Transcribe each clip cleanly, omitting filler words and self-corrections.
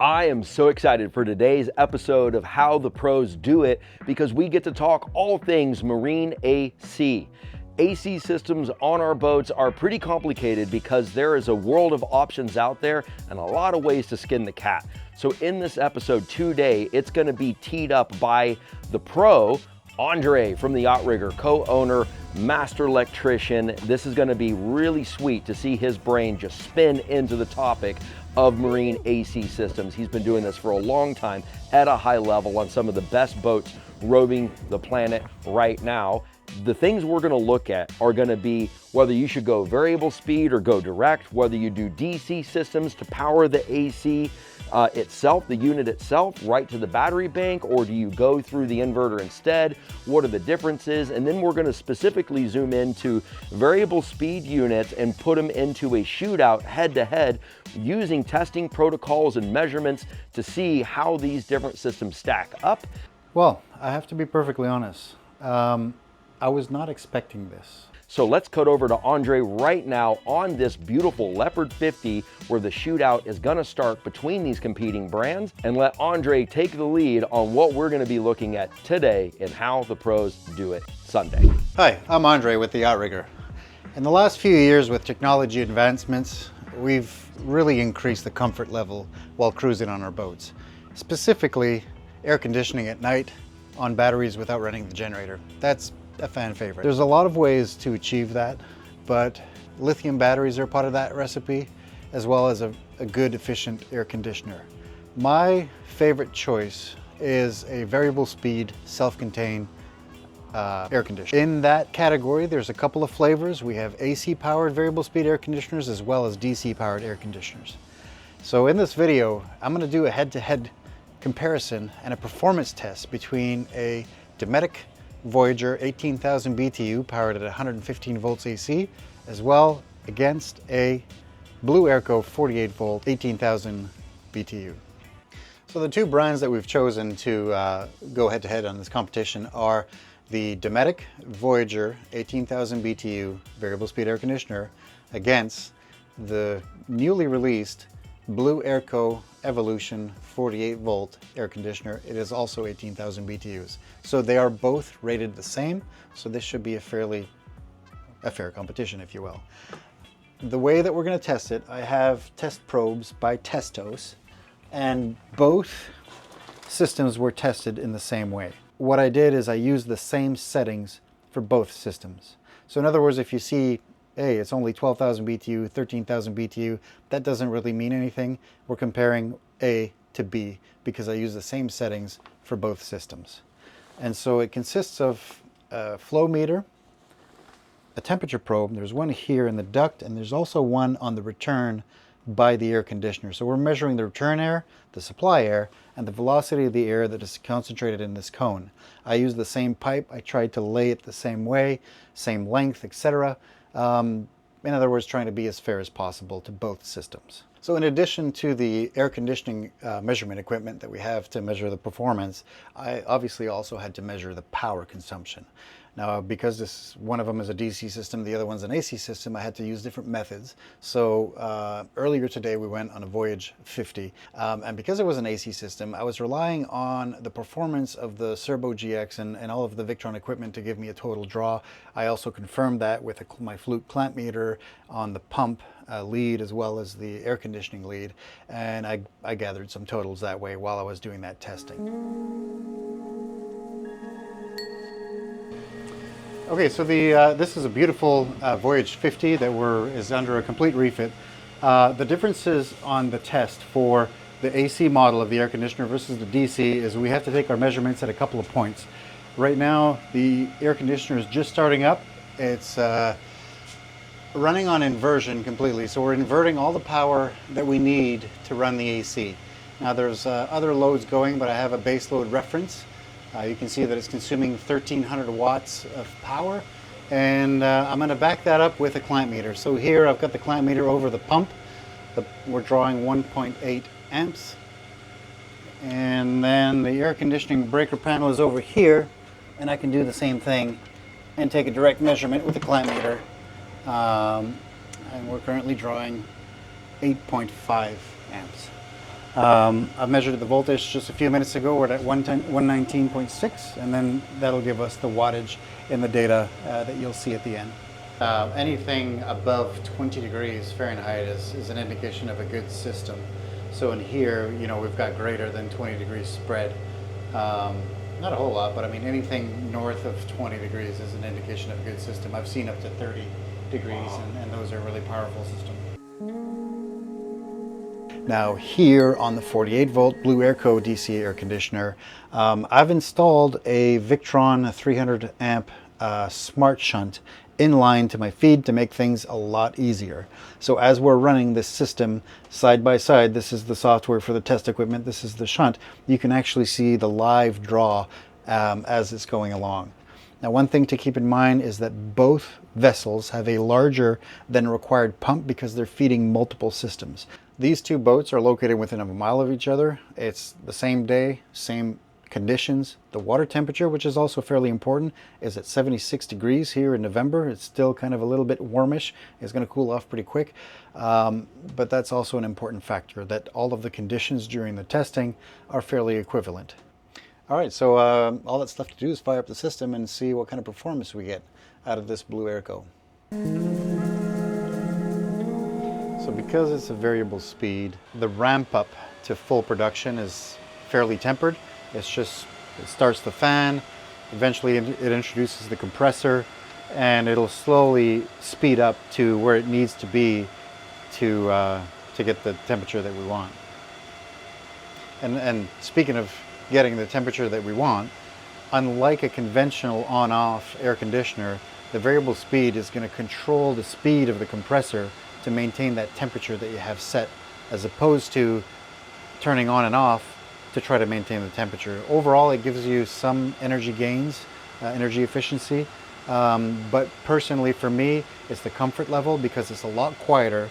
I am so excited for today's episode of How the Pros Do It because we get to talk all things marine AC. AC systems on our boats are pretty complicated because there is a world of options out there and a lot of ways to skin the cat. So in this episode today, it's going to be teed up by the pro, Andre from the Outrigger, co-owner, master electrician. This is going to be really sweet to see his brain just spin into the topic of marine AC systems. He's been doing this for a long time at a high level on some of the best boats roving the planet right now. The things we're gonna look at are gonna be whether you should go variable speed or go direct, whether you do DC systems to power the AC itself, the unit itself, right to the battery bank, or do you go through the inverter instead? What are the differences? And then we're gonna specifically zoom into variable speed units and put them into a shootout head-to-head using testing protocols and measurements to see how these different systems stack up. Well, I have to be perfectly honest. I was not expecting this. So let's cut over to Andre right now on this beautiful Leopard 50 where the shootout is gonna start between these competing brands, and let Andre take the lead on what we're gonna be looking at today in How the Pros Do It Sunday. Hi, I'm Andre with the Outrigger. In the last few years with technology advancements, we've really increased the comfort level while cruising on our boats. Specifically, air conditioning at night on batteries without running the generator. That's a fan favorite. There's a lot of ways to achieve that, but lithium batteries are part of that recipe, as well as a good efficient air conditioner. My favorite choice is a variable speed self-contained air conditioner. In that category, there's a couple of flavors. We have AC powered variable speed air conditioners as well as DC powered air conditioners. So in this video, I'm going to do a head-to-head comparison and a performance test between a Dometic Voyager 18,000 BTU powered at 115 volts AC, as well against a Blue-Airco 48 volt 18,000 BTU. So the two brands that we've chosen to go head to head on this competition are the Dometic Voyager 18,000 BTU variable speed air conditioner against the newly released Blue-Airco Evolution 48 volt air conditioner. It is also 18,000 BTUs. So they are both rated the same. So this should be a fair competition, if you will. The way that we're going to test it, I have test probes by Testos, and both systems were tested in the same way. What I did is I used the same settings for both systems. So in other words, if you see, hey, it's only 12,000 BTU, 13,000 BTU, that doesn't really mean anything. We're comparing A to B because I use the same settings for both systems. And so it consists of a flow meter, a temperature probe. There's one here in the duct, and there's also one on the return by the air conditioner. So we're measuring the return air, the supply air, and the velocity of the air that is concentrated in this cone. I use the same pipe. I tried to lay it the same way, same length, etc. In other words, trying to be as fair as possible to both systems. So in addition to the air conditioning measurement equipment that we have to measure the performance, I obviously also had to measure the power consumption. Now, because one of them is a DC system, the other one's an AC system, I had to use different methods. So earlier today we went on a Voyage 50, and because it was an AC system, I was relying on the performance of the Serbo GX and all of the Victron equipment to give me a total draw. I also confirmed that with my Fluke clamp meter on the pump lead as well as the air conditioning lead, and I gathered some totals that way while I was doing that testing. Okay, so this is a beautiful Voyage 50 that is under a complete refit. The differences on the test for the AC model of the air conditioner versus the DC is we have to take our measurements at a couple of points. Right now, the air conditioner is just starting up. It's running on inversion completely, so we're inverting all the power that we need to run the AC. Now there's other loads going, but I have a base load reference. You can see that it's consuming 1,300 watts of power, and I'm going to back that up with a clamp meter. So here I've got the clamp meter over the pump. We're drawing 1.8 amps, and then the air conditioning breaker panel is over here, and I can do the same thing and take a direct measurement with the clamp meter. And we're currently drawing 8.5 amps. I measured the voltage just a few minutes ago. We're at 119.6, and then that'll give us the wattage in the data that you'll see at the end. Anything above 20 degrees Fahrenheit is an indication of a good system. So in here, you know, we've got greater than 20 degrees spread. Not a whole lot, but I mean, anything north of 20 degrees is an indication of a good system. I've seen up to 30 degrees, and those are really powerful systems. Now here on the 48 volt Blue-Airco DC air conditioner, I've installed a Victron 300 amp smart shunt in line to my feed to make things a lot easier. So as we're running this system side by side, this is the software for the test equipment, this is the shunt, you can actually see the live draw as it's going along. Now, one thing to keep in mind is that both vessels have a larger than required pump because they're feeding multiple systems. These two boats are located within a mile of each other. It's the same day, same conditions. The water temperature, which is also fairly important, is at 76 degrees here in November. It's still kind of a little bit warmish. It's going to cool off pretty quick. But that's also an important factor, that all of the conditions during the testing are fairly equivalent. All right, so all that's left to do is fire up the system and see what kind of performance we get out of this Blue-Airco. So because it's a variable speed, the ramp up to full production is fairly tempered. It starts the fan, eventually it introduces the compressor, and it'll slowly speed up to where it needs to be to get the temperature that we want. And speaking of getting the temperature that we want, unlike a conventional on-off air conditioner, the variable speed is going to control the speed of the compressor to maintain that temperature that you have set, as opposed to turning on and off to try to maintain the temperature. Overall, it gives you some energy gains, energy efficiency, but personally for me, it's the comfort level because it's a lot quieter.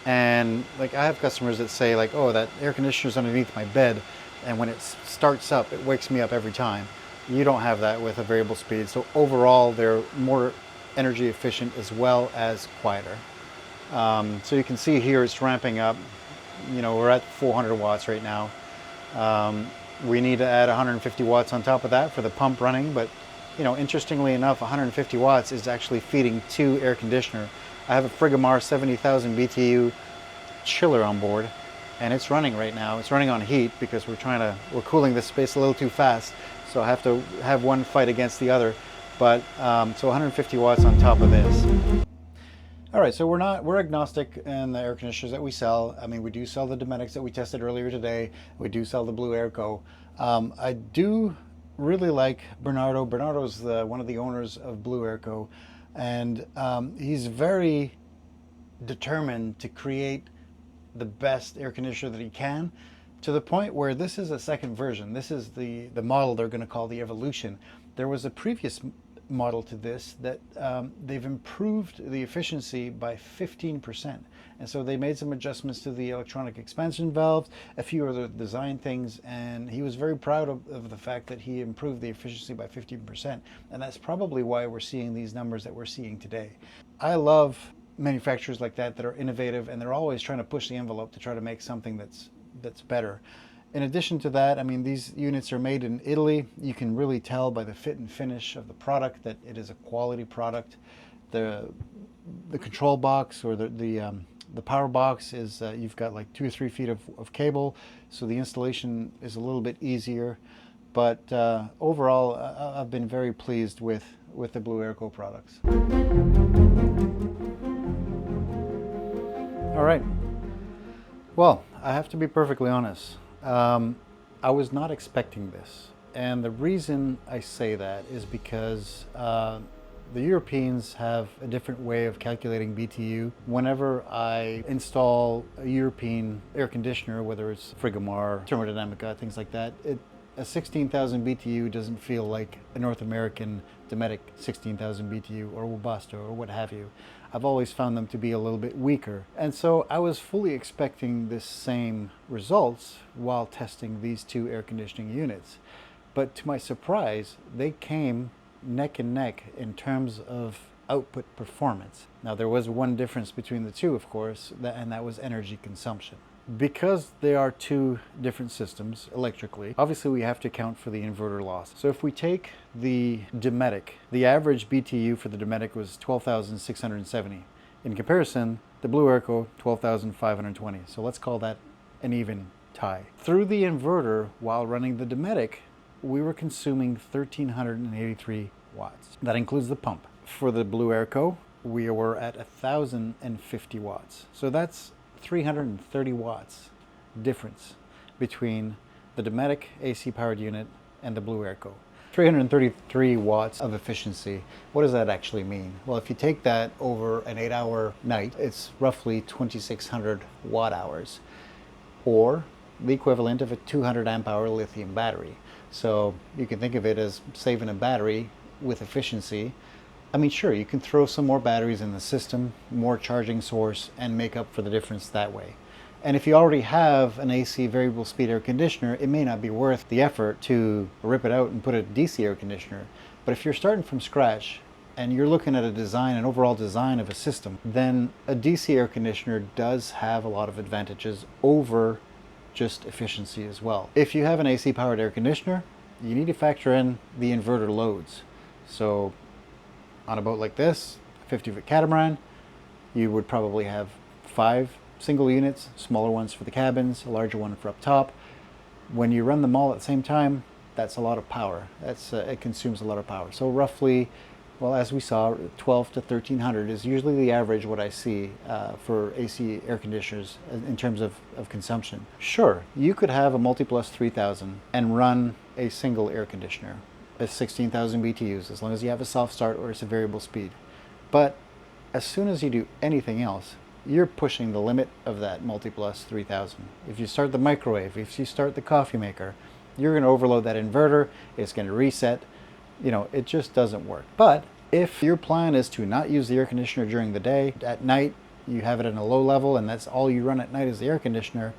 And like, I have customers that say like, oh, that air conditioner's underneath my bed, and when it starts up, it wakes me up every time. You don't have that with a variable speed. So overall, they're more energy efficient as well as quieter. So you can see here it's ramping up. You know, we're at 400 watts right now. We need to add 150 watts on top of that for the pump running, but you know, interestingly enough, 150 watts is actually feeding 2 air conditioner. I have a Frigomar 70,000 BTU chiller on board, and it's running right now. It's running on heat because we're cooling this space a little too fast, so I have to have one fight against the other. But so 150 watts on top of this. All right, so we're agnostic in the air conditioners that we sell. I mean, we do sell the Dometics that we tested earlier today. We do sell the Blue-Airco. I do really like Bernardo. Bernardo's one of the owners of Blue-Airco, and he's very determined to create the best air conditioner that he can, to the point where this is a second version. This is the model they're going to call the Evolution. There was a previous model to this that they've improved the efficiency by 15%, and so they made some adjustments to the electronic expansion valves, a few other design things, and he was very proud of the fact that he improved the efficiency by 15%, and that's probably why we're seeing these numbers that we're seeing today. I love manufacturers like that are innovative, and they're always trying to push the envelope to try to make something that's better. In addition to that, I mean, these units are made in Italy. You can really tell by the fit and finish of the product that it is a quality product. The control box, or the power box, is you've got like 2 or 3 feet of cable, so the installation is a little bit easier. But overall, I've been very pleased with the Blue-Airco products. All right. Well, I have to be perfectly honest. I was not expecting this, and the reason I say that is because the Europeans have a different way of calculating BTU. Whenever I install a European air conditioner, whether it's Frigomar, Thermodynamica, things like that, a 16,000 BTU doesn't feel like a North American Dometic 16,000 BTU or Webasto or what have you. I've always found them to be a little bit weaker. And so I was fully expecting this same results while testing these 2 air conditioning units. But to my surprise, they came neck and neck in terms of output performance. Now, there was one difference between the two, of course, and that was energy consumption. Because they are two different systems electrically, obviously we have to account for the inverter loss. So if we take the Dometic, the average BTU for the Dometic was 12,670. In comparison, the Blue-Airco, 12,520. So let's call that an even tie. Through the inverter, while running the Dometic, we were consuming 1,383 watts. That includes the pump. For the Blue-Airco, we were at 1,050 watts. So that's 330 watts difference between the Dometic AC powered unit and the Blue-Airco. 333 watts of efficiency. What does that actually mean? Well, if you take that over an 8-hour night, it's roughly 2,600 watt hours, or the equivalent of a 200 amp hour lithium battery. So you can think of it as saving a battery with efficiency. I mean, sure, you can throw some more batteries in the system, more charging source, and make up for the difference that way. And if you already have an AC variable speed air conditioner, it may not be worth the effort to rip it out and put a DC air conditioner. But if you're starting from scratch and you're looking at a design, an overall design of a system, then a DC air conditioner does have a lot of advantages over just efficiency as well. If you have an AC powered air conditioner, you need to factor in the inverter loads. So on a boat like this, a 50-foot catamaran, you would probably have 5 single units, smaller ones for the cabins, a larger one for up top. When you run them all at the same time, that's a lot of power. It consumes a lot of power. So roughly, well, as we saw, 12 to 1,300 is usually the average what I see for AC air conditioners in terms of consumption. Sure, you could have a Multi-Plus 3000 and run a single air conditioner at 16,000 BTUs, as long as you have a soft start or it's a variable speed. But as soon as you do anything else, you're pushing the limit of that Multi-Plus 3000. If you start the microwave, if you start the coffee maker, you're going to overload that inverter, it's going to reset. You know, it just doesn't work. But if your plan is to not use the air conditioner during the day, at night you have it in a low level and that's all you run at night is the air conditioner,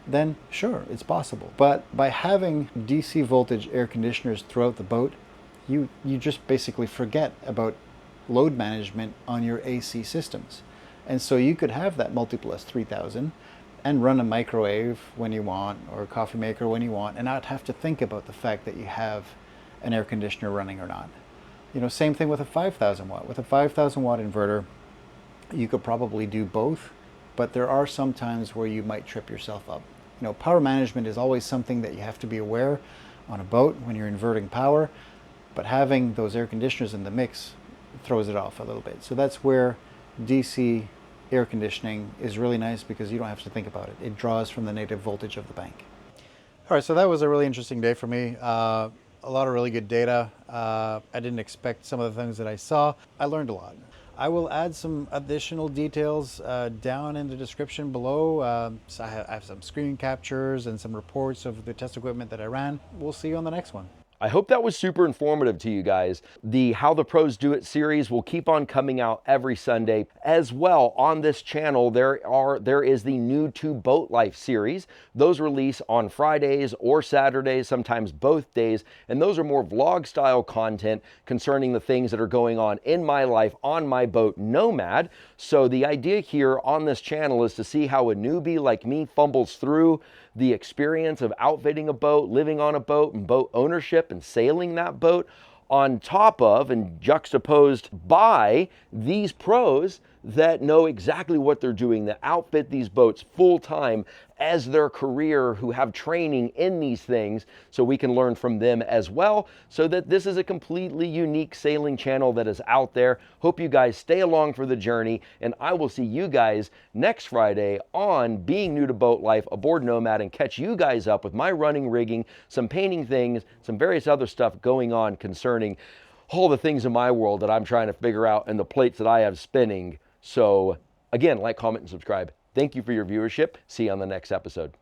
then sure, it's possible. But by having DC voltage air conditioners throughout the boat, you just basically forget about load management on your AC systems. And so you could have that Multi-Plus 3000 and run a microwave when you want, or a coffee maker when you want, and not have to think about the fact that you have an air conditioner running or not. You know, same thing with a 5,000 watt. With a 5,000 watt inverter, you could probably do both, but there are some times where you might trip yourself up. You know, power management is always something that you have to be aware on a boat when you're inverting power, but having those air conditioners in the mix throws it off a little bit. So that's where DC air conditioning is really nice, because you don't have to think about it. It draws from the native voltage of the bank. All right, so that was a really interesting day for me. A lot of really good data. I didn't expect some of the things that I saw. I learned a lot. I will add some additional details down in the description below. So I have some screen captures and some reports of the test equipment that I ran. We'll see you on the next one. I hope that was super informative to you guys. The How the Pros Do It series will keep on coming out every Sunday. As well, on this channel, there is the New to Boat Life series. Those release on Fridays or Saturdays, sometimes both days, and those are more vlog style content concerning the things that are going on in my life on my boat, Nomad. So the idea here on this channel is to see how a newbie like me fumbles through the experience of outfitting a boat, living on a boat, and boat ownership and sailing that boat, on top of and juxtaposed by these pros that know exactly what they're doing, that outfit these boats full time as their career, who have training in these things, so we can learn from them as well, so that this is a completely unique sailing channel that is out there. Hope you guys stay along for the journey, and I will see you guys next Friday on Being New to Boat Life aboard Nomad, and catch you guys up with my running, rigging, some painting things, some various other stuff going on concerning all the things in my world that I'm trying to figure out and the plates that I have spinning. So again, like, comment, and subscribe. Thank you for your viewership. See you on the next episode.